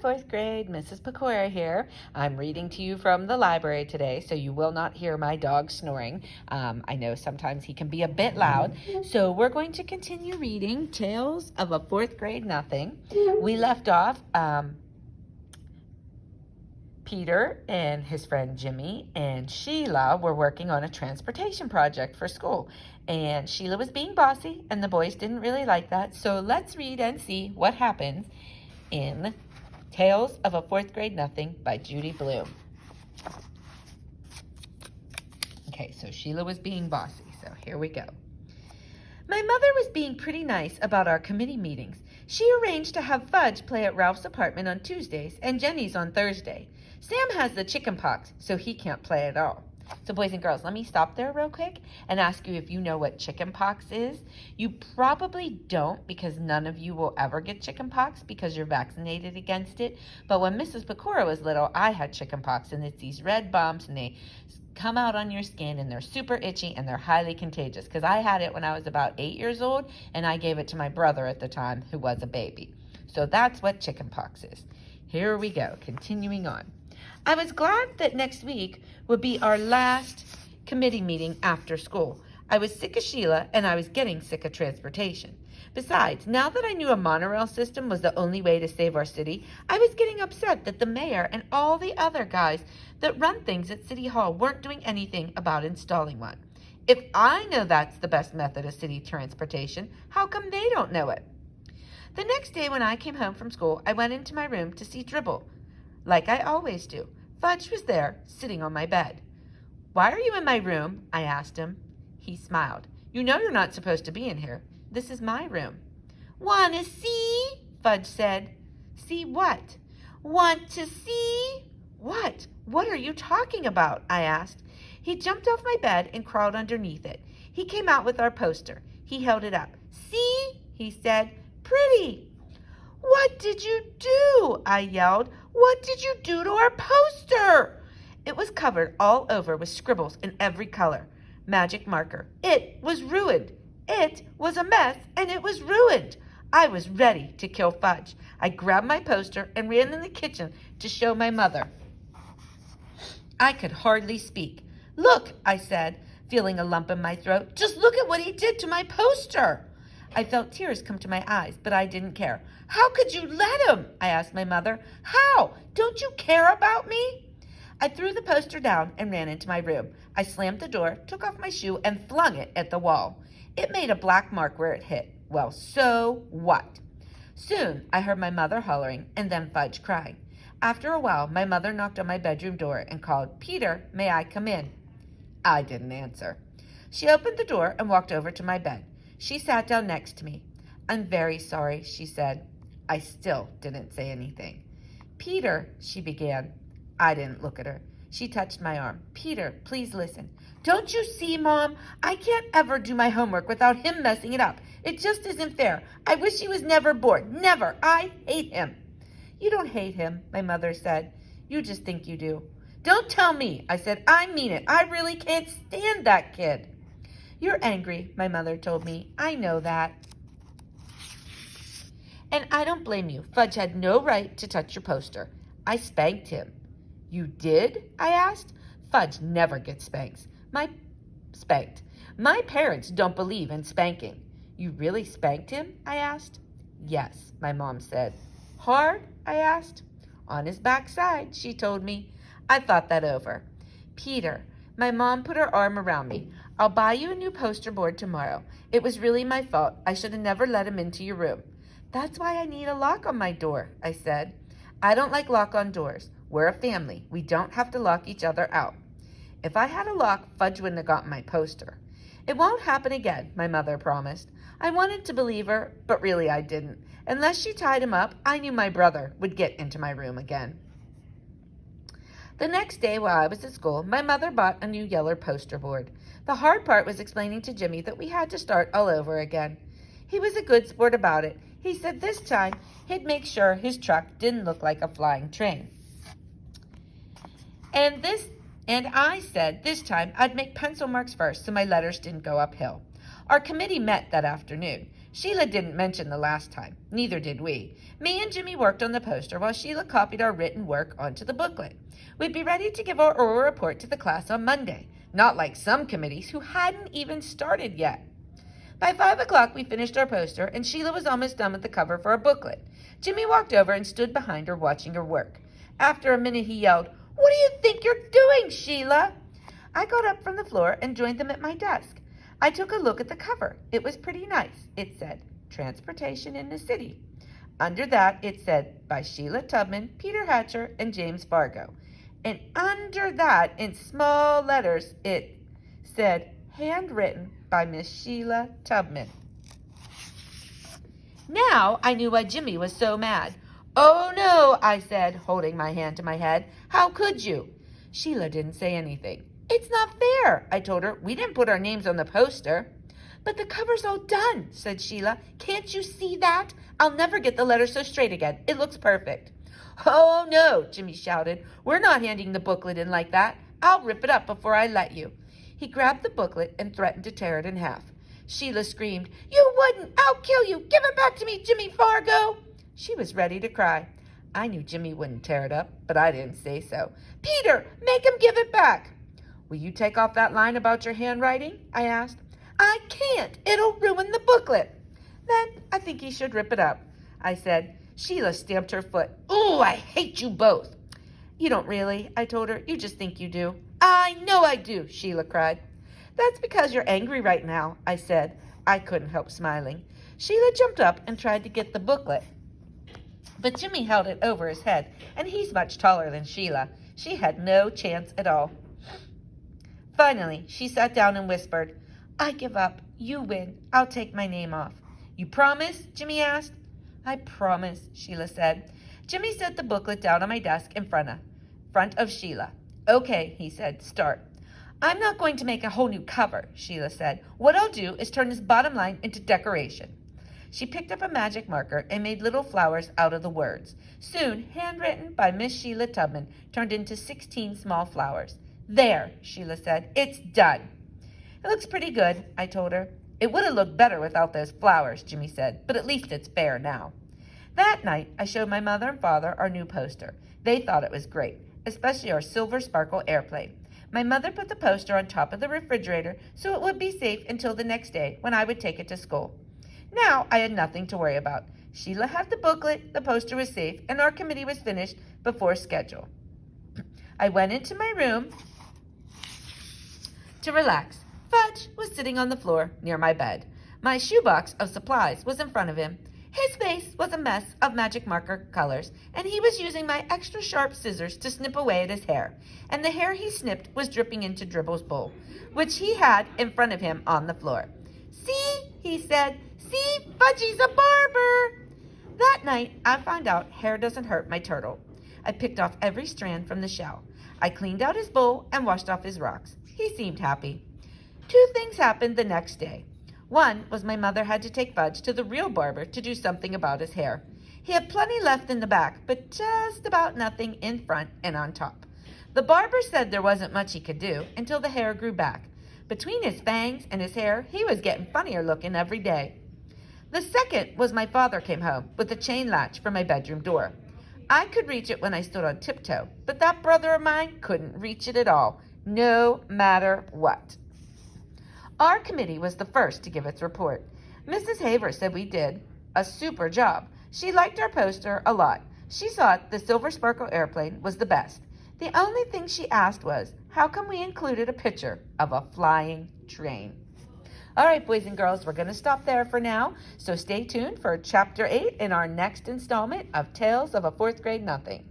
fourth grade, Mrs. Pecora here. I'm reading to you from the library today, so you will not hear my dog snoring. I know sometimes he can be a bit loud. So we're going to continue reading Tales of a Fourth Grade Nothing. We left off Peter and his friend Jimmy and Sheila were working on a transportation project for school. And Sheila was being bossy, and the boys didn't really like that. So let's read and see what happens in Tales of a Fourth Grade Nothing by Judy Blume. Okay, so Sheila was being bossy, so here we go. My mother was being pretty nice about our committee meetings. She arranged to have Fudge play at Ralph's apartment on Tuesdays and Jenny's on Thursday. Sam has the chicken pox, so he can't play at all. So boys and girls, let me stop there real quick and ask you if you know what chicken pox is. You probably don't, because none of you will ever get chicken pox because you're vaccinated against it. But when Mrs. Pecora was little, I had chicken pox, and it's these red bumps, and they come out on your skin, and they're super itchy, and they're highly contagious, because I had it when I was about 8 years old, and I gave it to my brother at the time, who was a baby. So that's what chicken pox is. Here we go, continuing on. I was glad that next week would be our last committee meeting after school. I was sick of Sheila, and I was getting sick of transportation. Besides, now that I knew a monorail system was the only way to save our city, I was getting upset that the mayor and all the other guys that run things at City Hall weren't doing anything about installing one. If I know that's the best method of city transportation, how come they don't know it? The next day when I came home from school, I went into my room to see Dribble, like I always do. Fudge was there, sitting on my bed. Why are you in my room? I asked him. He smiled. You know you're not supposed to be in here. This is my room. Want to see? Fudge said. See what? Want to see? What? What are you talking about? I asked. He jumped off my bed and crawled underneath it. He came out with our poster. He held it up. See? He said. Pretty. What did you do? I yelled. What did you do to our poster? It was covered all over with scribbles in every color. Magic marker. It was ruined. It was a mess, and it was ruined. I was ready to kill Fudge. I grabbed my poster and ran in the kitchen to show my mother. I could hardly speak. Look, I said, feeling a lump in my throat. Just look at what he did to my poster. I felt tears come to my eyes, but I didn't care. How could you let him? I asked my mother. How? Don't you care about me? I threw the poster down and ran into my room. I slammed the door, took off my shoe, and flung it at the wall. It made a black mark where it hit. Well, so what? Soon, I heard my mother hollering and then Fudge crying. After a while, my mother knocked on my bedroom door and called, Peter, may I come in? I didn't answer. She opened the door and walked over to my bed. She sat down next to me. I'm very sorry, she said. I still didn't say anything. Peter, she began. I didn't look at her. She touched my arm. Peter, please listen. Don't you see, Mom? I can't ever do my homework without him messing it up. It just isn't fair. I wish he was never bored. Never. I hate him. You don't hate him, my mother said. You just think you do. Don't tell me, I said. I mean it. I really can't stand that kid. You're angry, my mother told me. I know that. And I don't blame you. Fudge had no right to touch your poster. I spanked him. You did? I asked. Fudge never gets spanked. My parents don't believe in spanking. You really spanked him? I asked. Yes, my mom said. Hard? I asked. On his backside, she told me. I thought that over. Peter, my mom put her arm around me. I'll buy you a new poster board tomorrow. It was really my fault. I should have never let him into your room. That's why I need a lock on my door, I said. I don't like lock on doors. We're a family. We don't have to lock each other out. If I had a lock, Fudge wouldn't have gotten my poster. It won't happen again, my mother promised. I wanted to believe her, but really I didn't. Unless she tied him up, I knew my brother would get into my room again. The next day while I was at school, my mother bought a new yellow poster board. The hard part was explaining to Jimmy that we had to start all over again. He was a good sport about it. He said this time he'd make sure his truck didn't look like a flying train. And I said this time I'd make pencil marks first so my letters didn't go uphill. Our committee met that afternoon. Sheila didn't mention the last time. Neither did we. Me and Jimmy worked on the poster while Sheila copied our written work onto the booklet. We'd be ready to give our oral report to the class on Monday, not like some committees who hadn't even started yet. By 5 o'clock, we finished our poster, and Sheila was almost done with the cover for our booklet. Jimmy walked over and stood behind her, watching her work. After a minute, he yelled, "What do you think you're doing, Sheila?" I got up from the floor and joined them at my desk. I took a look at the cover. It was pretty nice. It said, "Transportation in the City." Under that, it said, "By Sheila Tubman, Peter Hatcher, and James Fargo." And under that, in small letters, it said, "Handwritten by Miss Sheila Tubman." Now I knew why Jimmy was so mad. "Oh, no," I said, holding my hand to my head. "How could you?" Sheila didn't say anything. "It's not fair," I told her. "We didn't put our names on the poster." "But the cover's all done," said Sheila. "Can't you see that? I'll never get the letter so straight again. It looks perfect." "Oh, no," Jimmy shouted. "We're not handing the booklet in like that. I'll rip it up before I let you." He grabbed the booklet and threatened to tear it in half. Sheila screamed, "You wouldn't! I'll kill you! Give it back to me, Jimmy Fargo!" She was ready to cry. I knew Jimmy wouldn't tear it up, but I didn't say so. "Peter, make him give it back." "Will you take off that line about your handwriting?" I asked. "I can't. It'll ruin the booklet." "Then I think he should rip it up," I said. Sheila stamped her foot. "Ooh, I hate you both." "You don't really," I told her. "You just think you do." "I know I do," Sheila cried. "That's because you're angry right now," I said. I couldn't help smiling. Sheila jumped up and tried to get the booklet, but Jimmy held it over his head, and he's much taller than Sheila. She had no chance at all. Finally, she sat down and whispered, "I give up. You win. I'll take my name off." "You promise?" Jimmy asked. "I promise," Sheila said. Jimmy set the booklet down on my desk in front of Sheila. "Okay," he said, "start." "I'm not going to make a whole new cover," Sheila said. "What I'll do is turn this bottom line into decoration." She picked up a magic marker and made little flowers out of the words. Soon, "Handwritten by Miss Sheila Tubman" turned into 16 small flowers. "There," Sheila said. "It's done." "It looks pretty good," I told her. "It would have looked better without those flowers," Jimmy said, "but at least it's fair now." That night, I showed my mother and father our new poster. They thought it was great, especially our silver sparkle airplane. My mother put the poster on top of the refrigerator so it would be safe until the next day when I would take it to school. Now I had nothing to worry about. Sheila had the booklet, the poster was safe, and our committee was finished before schedule. I went into my room to relax. Fudge was sitting on the floor near my bed. My shoebox of supplies was in front of him. His face was a mess of magic marker colors, and he was using my extra sharp scissors to snip away at his hair. And the hair he snipped was dripping into Dribble's bowl, which he had in front of him on the floor. "See," he said, "see, Fudgy's a barber." That night, I found out hair doesn't hurt my turtle. I picked off every strand from the shell. I cleaned out his bowl and washed off his rocks. He seemed happy. 2 things happened the next day. One was my mother had to take Fudge to the real barber to do something about his hair. He had plenty left in the back, but just about nothing in front and on top. The barber said there wasn't much he could do until the hair grew back. Between his fangs and his hair, he was getting funnier looking every day. The second was my father came home with a chain latch for my bedroom door. I could reach it when I stood on tiptoe, but that brother of mine couldn't reach it at all, no matter what. Our committee was the first to give its report. Mrs. Haver said we did a super job. She liked our poster a lot. She thought the Silver Sparkle airplane was the best. The only thing she asked was, how come we included a picture of a flying train? All right, boys and girls, we're going to stop there for now. So stay tuned for Chapter 8 in our next installment of Tales of a Fourth Grade Nothing.